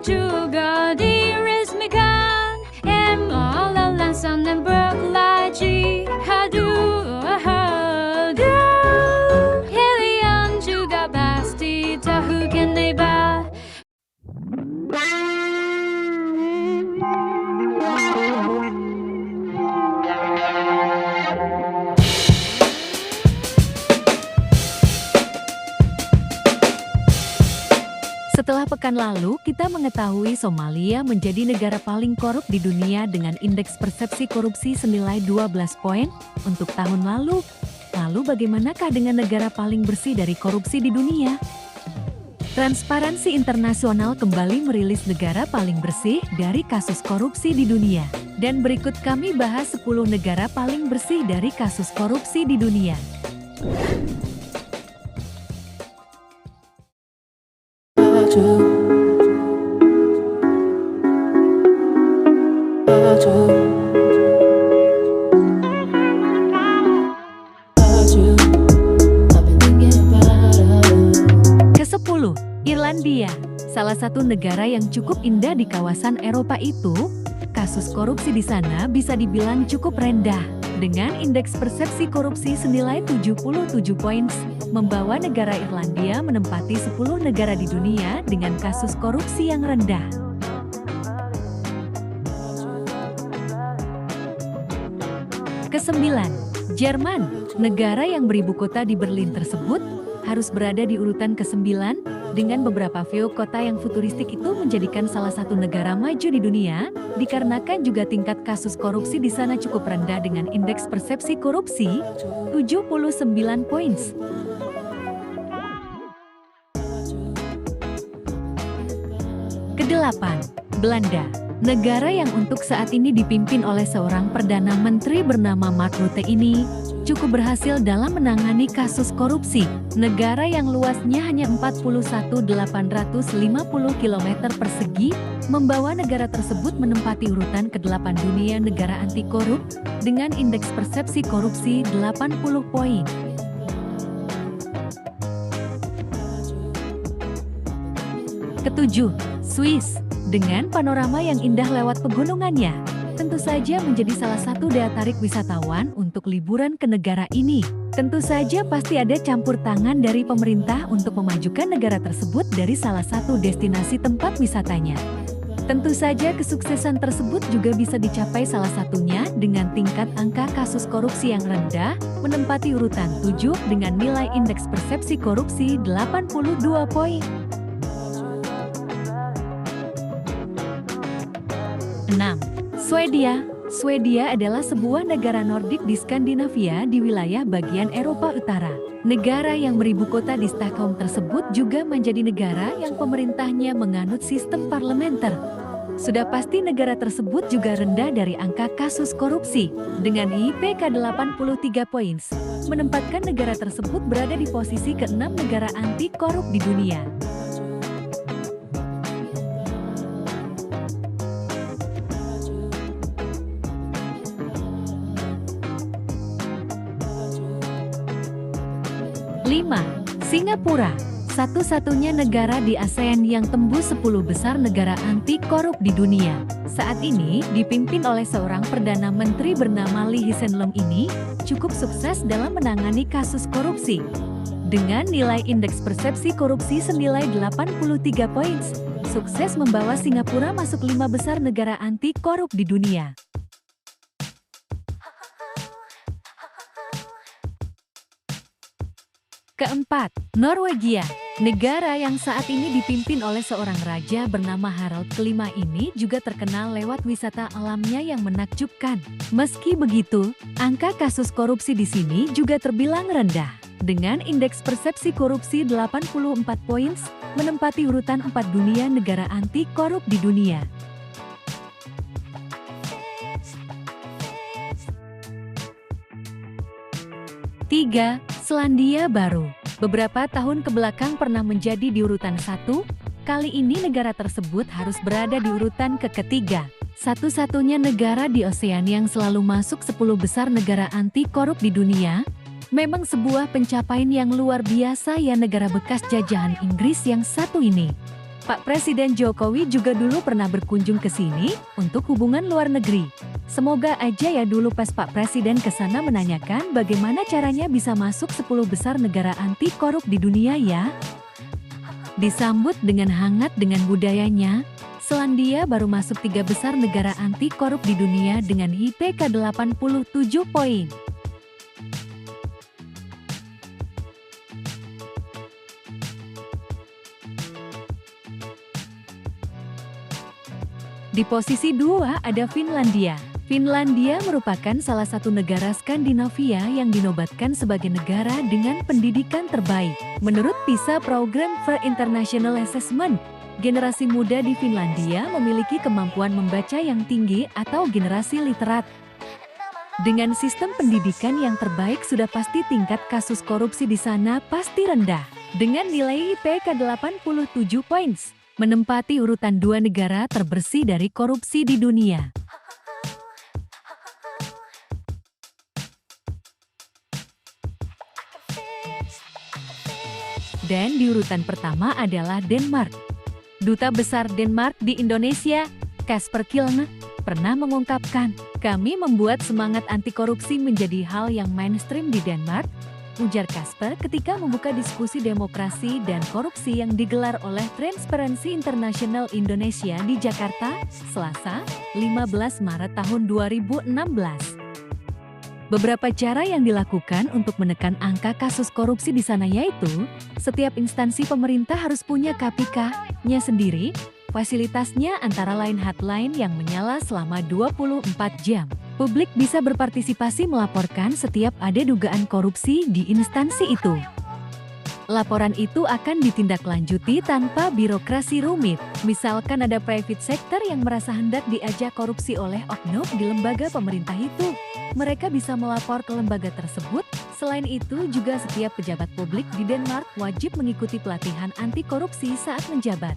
juga diresmikan Malasan dan berlagi Aduh Kalian juga pasti tahu kan ba. Setelah pekan lalu, kita mengetahui Somalia menjadi negara paling korup di dunia dengan indeks persepsi korupsi senilai 12 poin untuk tahun lalu. Lalu bagaimanakah dengan negara paling bersih dari korupsi di dunia? Transparansi Internasional kembali merilis negara paling bersih dari kasus korupsi di dunia. Dan berikut kami bahas 10 negara paling bersih dari kasus korupsi di dunia. Ke-10, Irlandia. Salah satu negara yang cukup indah di kawasan Eropa itu, kasus korupsi di sana bisa dibilang cukup rendah. Dengan indeks persepsi korupsi senilai 77 poin, membawa negara Irlandia menempati 10 negara di dunia dengan kasus korupsi yang rendah. Ke-9, Jerman. Negara yang beribu kota di Berlin tersebut harus berada di urutan ke-9, dengan beberapa view kota yang futuristik itu menjadikan salah satu negara maju di dunia, dikarenakan juga tingkat kasus korupsi di sana cukup rendah dengan indeks persepsi korupsi 79 poin. Ke-8, Belanda. Negara yang untuk saat ini dipimpin oleh seorang Perdana Menteri bernama Mark Rutte ini cukup berhasil dalam menangani kasus korupsi. Negara yang luasnya hanya 41.850 km persegi, membawa negara tersebut menempati urutan ke-8 dunia negara anti korup dengan indeks persepsi korupsi 80 poin. Ke-7, Swiss. Dengan panorama yang indah lewat pegunungannya, tentu saja menjadi salah satu daya tarik wisatawan untuk liburan ke negara ini. Tentu saja pasti ada campur tangan dari pemerintah untuk memajukan negara tersebut dari salah satu destinasi tempat wisatanya. Tentu saja kesuksesan tersebut juga bisa dicapai salah satunya dengan tingkat angka kasus korupsi yang rendah, menempati urutan 7 dengan nilai indeks persepsi korupsi 82 poin. 6. Swedia. Swedia adalah sebuah negara Nordik di Skandinavia di wilayah bagian Eropa Utara. Negara yang beribu kota di Stockholm tersebut juga menjadi negara yang pemerintahnya menganut sistem parlementer. Sudah pasti negara tersebut juga rendah dari angka kasus korupsi, dengan IPK 83 poin, menempatkan negara tersebut berada di posisi ke-6 negara anti korup di dunia. Lima, Singapura. Satu-satunya negara di ASEAN yang tembus 10 besar negara anti korup di dunia. Saat ini dipimpin oleh seorang Perdana Menteri bernama Lee Hsien Loong ini cukup sukses dalam menangani kasus korupsi. Dengan nilai indeks persepsi korupsi senilai 83 poin, sukses membawa Singapura masuk 5 besar negara anti korup di dunia. Keempat, Norwegia. Negara yang saat ini dipimpin oleh seorang raja bernama Harald kelima ini juga terkenal lewat wisata alamnya yang menakjubkan. Meski begitu, angka kasus korupsi di sini juga terbilang rendah. Dengan indeks persepsi korupsi 84 poin, menempati urutan 4 dunia negara anti korup di dunia. Tiga, Selandia Baru. Beberapa tahun kebelakang pernah menjadi di urutan 1, kali ini negara tersebut harus berada di urutan ketiga. Satu-satunya negara di Oseania yang selalu masuk 10 besar negara anti korup di dunia. Memang sebuah pencapaian yang luar biasa ya negara bekas jajahan Inggris yang satu ini. Pak Presiden Jokowi juga dulu pernah berkunjung ke sini untuk hubungan luar negeri. Semoga aja ya dulu pas Pak Presiden ke sana menanyakan bagaimana caranya bisa masuk 10 besar negara anti korup di dunia ya. Disambut dengan hangat dengan budayanya, Selandia baru masuk 3 besar negara anti korup di dunia dengan IPK 87 poin. Di posisi 2 ada Finlandia. Finlandia merupakan salah satu negara Skandinavia yang dinobatkan sebagai negara dengan pendidikan terbaik. Menurut PISA Program for International Assessment, generasi muda di Finlandia memiliki kemampuan membaca yang tinggi atau generasi literat. Dengan sistem pendidikan yang terbaik sudah pasti tingkat kasus korupsi di sana pasti rendah. Dengan nilai IPK 87 poin, menempati urutan 2 negara terbersih dari korupsi di dunia. Dan di urutan pertama adalah Denmark. Duta Besar Denmark di Indonesia, Kasper Kilne, pernah mengungkapkan, "Kami membuat semangat anti korupsi menjadi hal yang mainstream di Denmark," ujar Kasper ketika membuka diskusi demokrasi dan korupsi yang digelar oleh Transparency International Indonesia di Jakarta, Selasa, 15 Maret tahun 2016. Beberapa cara yang dilakukan untuk menekan angka kasus korupsi di sana yaitu, setiap instansi pemerintah harus punya KPK-nya sendiri, fasilitasnya antara lain hotline yang menyala selama 24 jam. Publik bisa berpartisipasi melaporkan setiap ada dugaan korupsi di instansi itu. Laporan itu akan ditindaklanjuti tanpa birokrasi rumit. Misalkan ada private sector yang merasa hendak diajak korupsi oleh oknum di lembaga pemerintah itu, mereka bisa melapor ke lembaga tersebut. Selain itu juga setiap pejabat publik di Denmark wajib mengikuti pelatihan anti korupsi saat menjabat.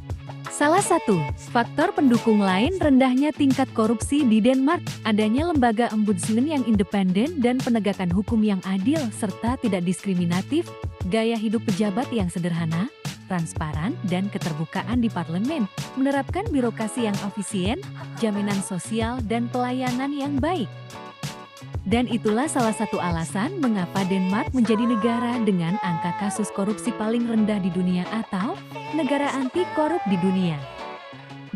Salah satu faktor pendukung lain rendahnya tingkat korupsi di Denmark, adanya lembaga ombudsman yang independen dan penegakan hukum yang adil serta tidak diskriminatif, gaya hidup pejabat yang sederhana, transparan, dan keterbukaan di parlemen, menerapkan birokrasi yang efisien, jaminan sosial, dan pelayanan yang baik. Dan itulah salah satu alasan mengapa Denmark menjadi negara dengan angka kasus korupsi paling rendah di dunia atau negara anti korup di dunia.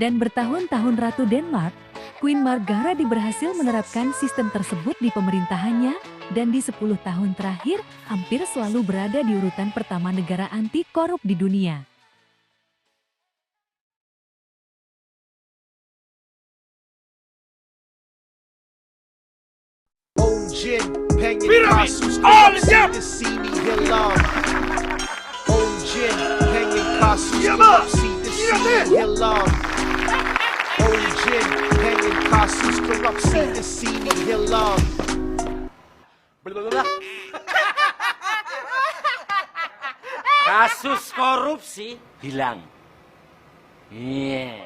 Dan bertahun-tahun Ratu Denmark, Queen Margrethe berhasil menerapkan sistem tersebut di pemerintahannya dan di 10 tahun terakhir hampir selalu berada di urutan pertama negara anti korup di dunia. Kasus korupsi di sini hilang. Onjin pengen kasus korupsi di sini hilang. Onjin pengen kasus korupsi di sini hilang. Kasus korupsi hilang. Iya.